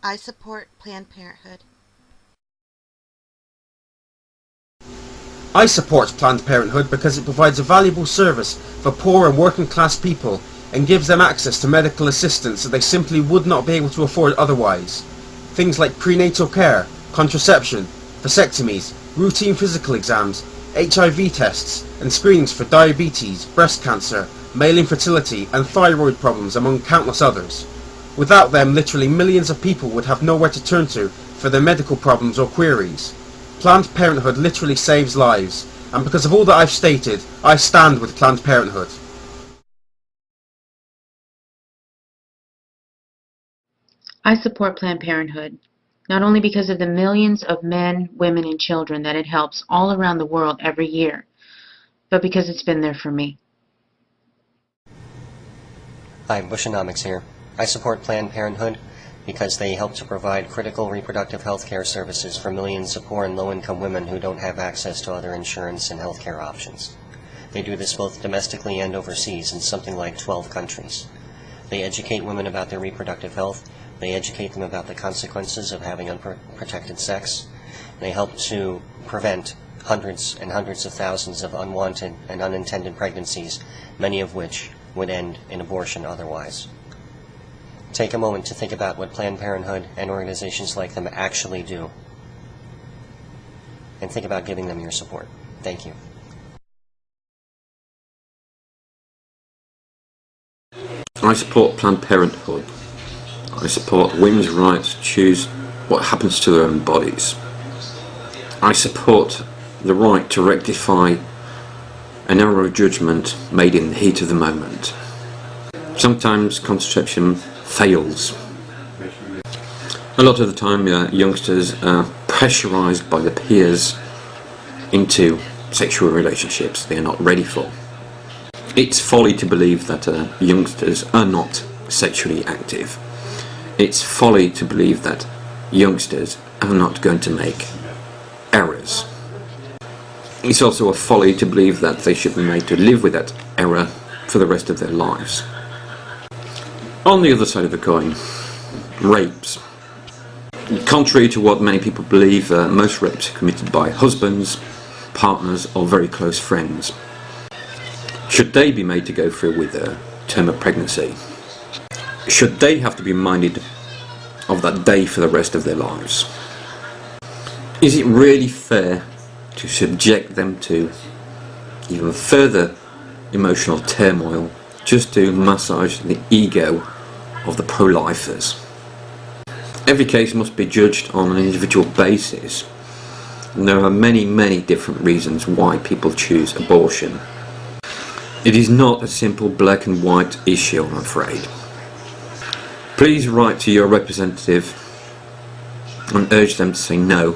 I support Planned Parenthood. I support Planned Parenthood because it provides a valuable service for poor and working class people and gives them access to medical assistance that they simply would not be able to afford otherwise. Things like prenatal care, contraception, vasectomies, routine physical exams, HIV tests, and screenings for diabetes, breast cancer, male infertility, and thyroid problems, among countless others. Without them, literally millions of people would have nowhere to turn to for their medical problems or queries. Planned Parenthood literally saves lives, and because of all that I've stated, I stand with Planned Parenthood. I support Planned Parenthood, not only because of the millions of men, women, and children that it helps all around the world every year, but because it's been there for me. Hi, Bushonomics here. I support Planned Parenthood because they help to provide critical reproductive health care services for millions of poor and low-income women who don't have access to other insurance and health care options. They do this both domestically and overseas in something like 12 countries. They educate women about their reproductive health. They educate them about the consequences of having unprotected sex. They help to prevent hundreds and hundreds of thousands of unwanted and unintended pregnancies, many of which would end in abortion otherwise. Take a moment to think about what Planned Parenthood and organizations like them actually do, and think about giving them your support. Thank you. I support Planned Parenthood. I support women's rights to choose what happens to their own bodies. I support the right to rectify an error of judgment made in the heat of the moment. Sometimes contraception fails. A lot of the time youngsters are pressurised by their peers into sexual relationships they are not ready for. It's folly to believe that youngsters are not sexually active. It's folly to believe that youngsters are not going to make errors. It's also a folly to believe that they should be made to live with that error for the rest of their lives. On the other side of the coin, rapes. Contrary to what many people believe, most rapes are committed by husbands, partners, or very close friends. Should they be made to go through with a term of pregnancy? Should they have to be reminded of that day for the rest of their lives? Is it really fair to subject them to even further emotional turmoil just to massage the ego of the pro-lifers? Every case must be judged on an individual basis, and there are many, many different reasons why people choose abortion. It is not a simple black and white issue, I'm afraid. Please write to your representative and urge them to say no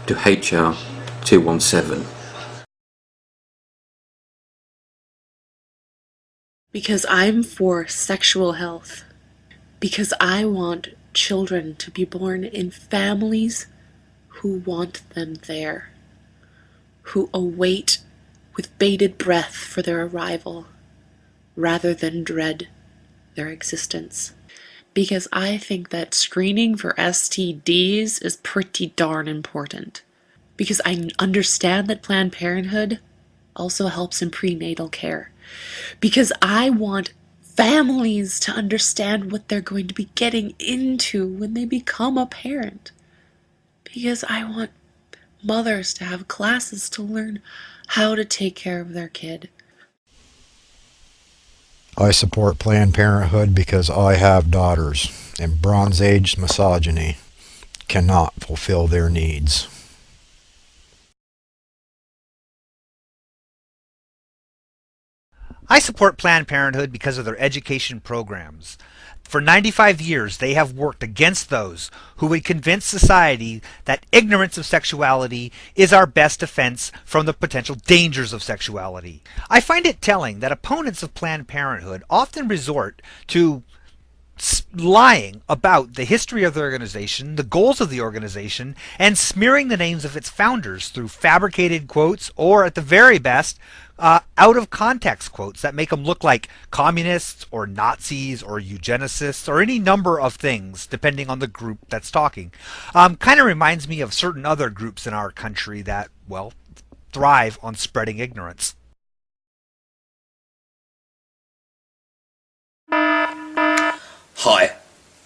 to HR 217. Because I'm for sexual health. Because I want children to be born in families who want them there, who await with bated breath for their arrival, rather than dread their existence. Because I think that screening for STDs is pretty darn important. Because I understand that Planned Parenthood also helps in prenatal care. Because I want families to understand what they're going to be getting into when they become a parent. Because I want mothers to have classes to learn how to take care of their kid. I support Planned Parenthood because I have daughters, and Bronze Age misogyny cannot fulfill their needs. I support Planned Parenthood because of their education programs. For 95 years, they have worked against those who would convince society that ignorance of sexuality is our best defense from the potential dangers of sexuality. I find it telling that opponents of Planned Parenthood often resort to lying about the history of the organization, the goals of the organization, and smearing the names of its founders through fabricated quotes or, at the very best, out of context quotes that make them look like communists or Nazis or eugenicists or any number of things depending on the group that's talking. Kind of reminds me of certain other groups in our country that, well, thrive on spreading ignorance. Hi,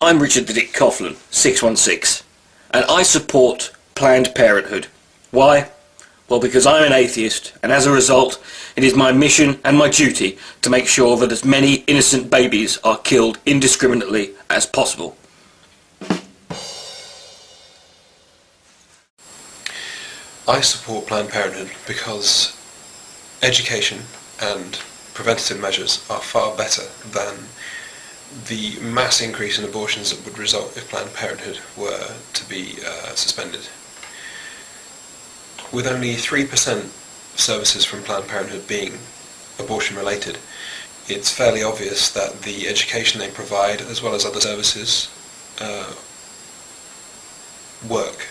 I'm Richard the Dick Coughlin, 616, and I support Planned Parenthood. Why? Well, because I'm an atheist, and as a result, it is my mission and my duty to make sure that as many innocent babies are killed indiscriminately as possible. I support Planned Parenthood because education and preventative measures are far better than the mass increase in abortions that would result if Planned Parenthood were to be suspended. With only 3% services from Planned Parenthood being abortion related, it's fairly obvious that the education they provide, as well as other services, work.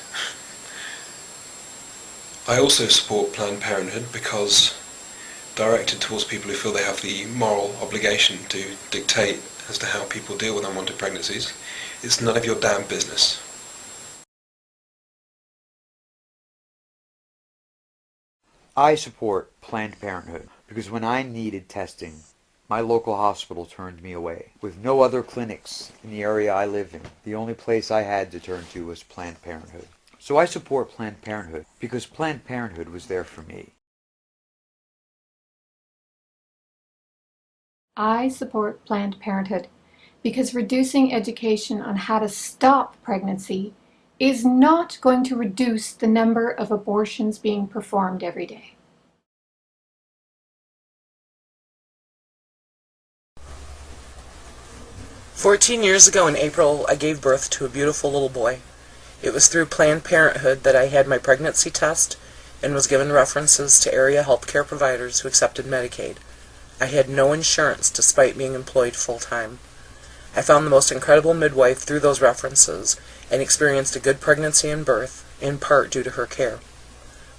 I also support Planned Parenthood because, directed towards people who feel they have the moral obligation to dictate as to how people deal with unwanted pregnancies, it's none of your damn business. I support Planned Parenthood because when I needed testing, my local hospital turned me away. With no other clinics in the area I live in, the only place I had to turn to was Planned Parenthood. So I support Planned Parenthood because Planned Parenthood was there for me. I support Planned Parenthood because reducing education on how to stop pregnancy is not going to reduce the number of abortions being performed every day. "14 years ago in April, I gave birth to a beautiful little boy. It was through Planned Parenthood that I had my pregnancy test and was given references to area healthcare providers who accepted Medicaid. I had no insurance despite being employed full-time. I found the most incredible midwife through those references and experienced a good pregnancy and birth, in part due to her care.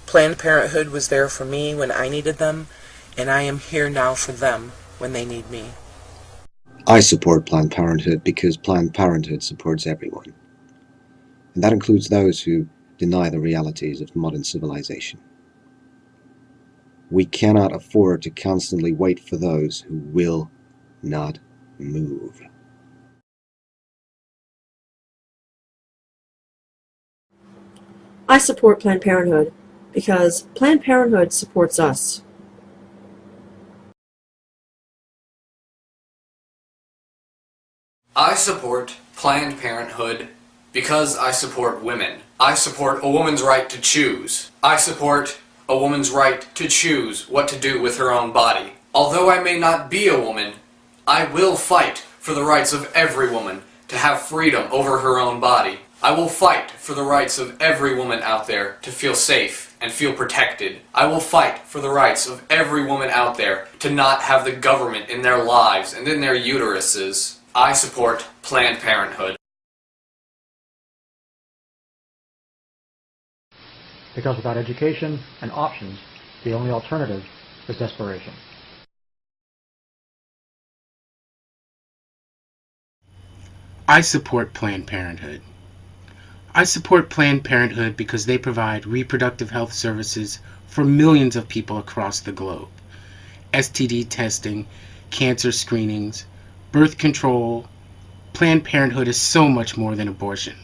Planned Parenthood was there for me when I needed them, and I am here now for them when they need me." I support Planned Parenthood because Planned Parenthood supports everyone. And that includes those who deny the realities of modern civilization. We cannot afford to constantly wait for those who will not move. I support Planned Parenthood because Planned Parenthood supports us. I support Planned Parenthood because I support women. I support a woman's right to choose. I support a woman's right to choose what to do with her own body. Although I may not be a woman, I will fight for the rights of every woman to have freedom over her own body. I will fight for the rights of every woman out there to feel safe and feel protected. I will fight for the rights of every woman out there to not have the government in their lives and in their uteruses. I support Planned Parenthood. Because without education and options, the only alternative is desperation. I support Planned Parenthood. I support Planned Parenthood because they provide reproductive health services for millions of people across the globe. STD testing, cancer screenings, birth control. Planned Parenthood is so much more than abortion.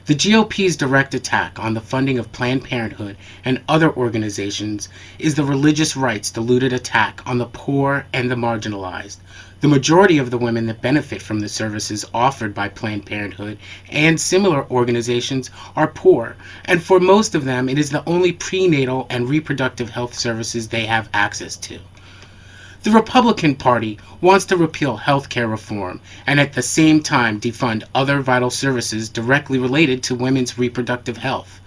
The GOP's direct attack on the funding of Planned Parenthood and other organizations is the religious right's diluted attack on the poor and the marginalized. The majority of the women that benefit from the services offered by Planned Parenthood and similar organizations are poor, and for most of them it is the only prenatal and reproductive health services they have access to. The Republican Party wants to repeal health care reform and at the same time defund other vital services directly related to women's reproductive health.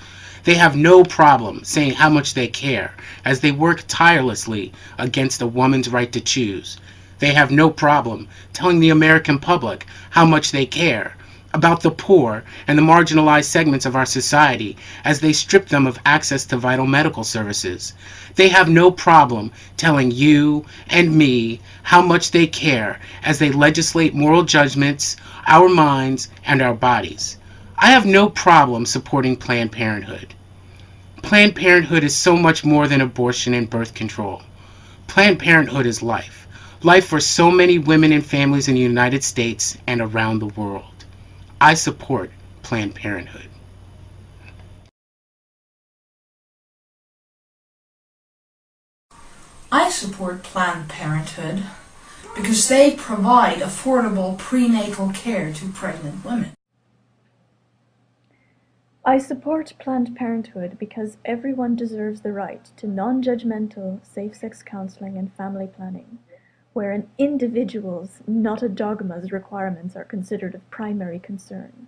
They have no problem saying how much they care as they work tirelessly against a woman's right to choose. they have no problem telling the American public how much they care about the poor and the marginalized segments of our society as they strip them of access to vital medical services. They have no problem telling you and me how much they care as they legislate moral judgments, our minds, and our bodies. I have no problem supporting Planned Parenthood. Planned Parenthood is so much more than abortion and birth control. Planned Parenthood is life. Life for so many women and families in the United States and around the world. I support Planned Parenthood. I support Planned Parenthood because they provide affordable prenatal care to pregnant women. I support Planned Parenthood because everyone deserves the right to non-judgmental safe-sex counseling and family planning, where an individual's, not a dogma's, requirements are considered of primary concern.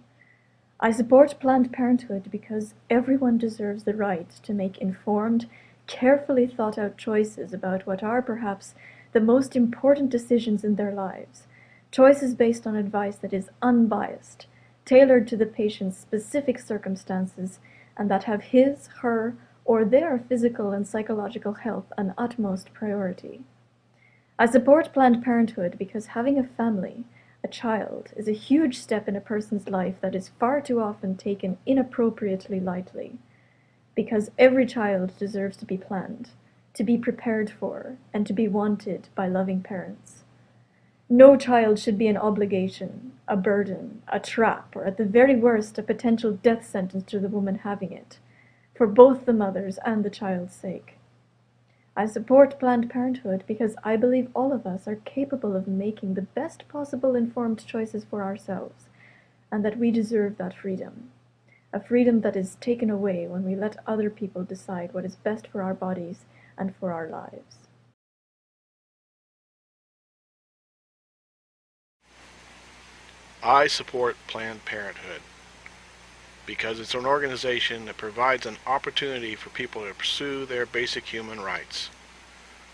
I support Planned Parenthood because everyone deserves the right to make informed, carefully thought-out choices about what are perhaps the most important decisions in their lives, choices based on advice that is unbiased, tailored to the patient's specific circumstances, and that have his, her, or their physical and psychological health an utmost priority. I support Planned Parenthood because having a family, a child, is a huge step in a person's life that is far too often taken inappropriately lightly, because every child deserves to be planned, to be prepared for, and to be wanted by loving parents. No child should be an obligation, a burden, a trap, or at the very worst, a potential death sentence to the woman having it, for both the mother's and the child's sake. I support Planned Parenthood because I believe all of us are capable of making the best possible informed choices for ourselves, and that we deserve that freedom. A freedom that is taken away when we let other people decide what is best for our bodies and for our lives. I support Planned Parenthood because it's an organization that provides an opportunity for people to pursue their basic human rights,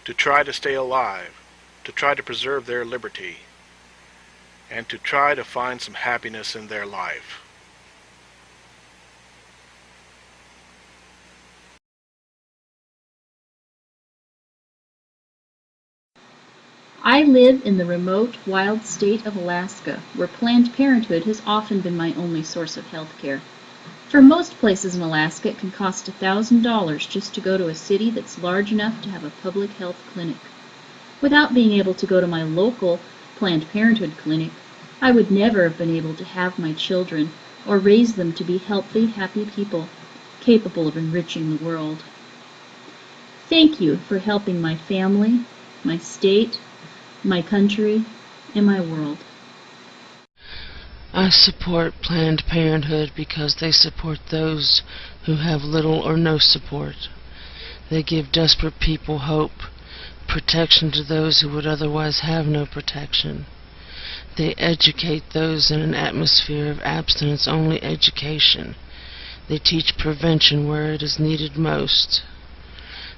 to try to stay alive, to try to preserve their liberty, and to try to find some happiness in their life. I live in the remote, wild state of Alaska, where Planned Parenthood has often been my only source of health care. For most places in Alaska, it can cost $1,000 just to go to a city that's large enough to have a public health clinic. Without being able to go to my local Planned Parenthood clinic, I would never have been able to have my children or raise them to be healthy, happy people, capable of enriching the world. Thank you for helping my family, my state, my country, and my world. I support Planned Parenthood because they support those who have little or no support. They give desperate people hope, protection to those who would otherwise have no protection. They educate those in an atmosphere of abstinence-only education. They teach prevention where it is needed most.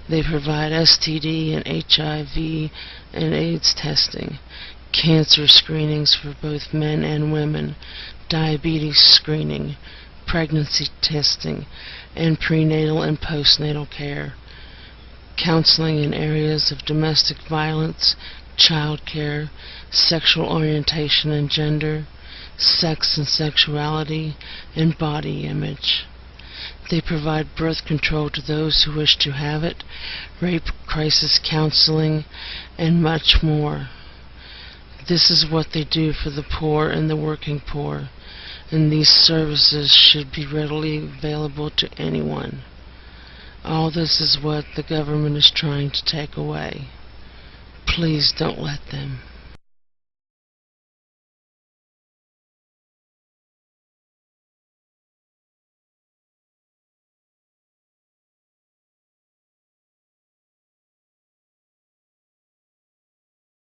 They provide STD and HIV and AIDS testing, cancer screenings for both men and women, diabetes screening, pregnancy testing, and prenatal and postnatal care, counseling in areas of domestic violence, child care, sexual orientation and gender, sex and sexuality, and body image. They provide birth control to those who wish to have it, rape crisis counseling, and much more. This is what they do for the poor and the working poor, and these services should be readily available to anyone. All this is what the government is trying to take away. Please don't let them.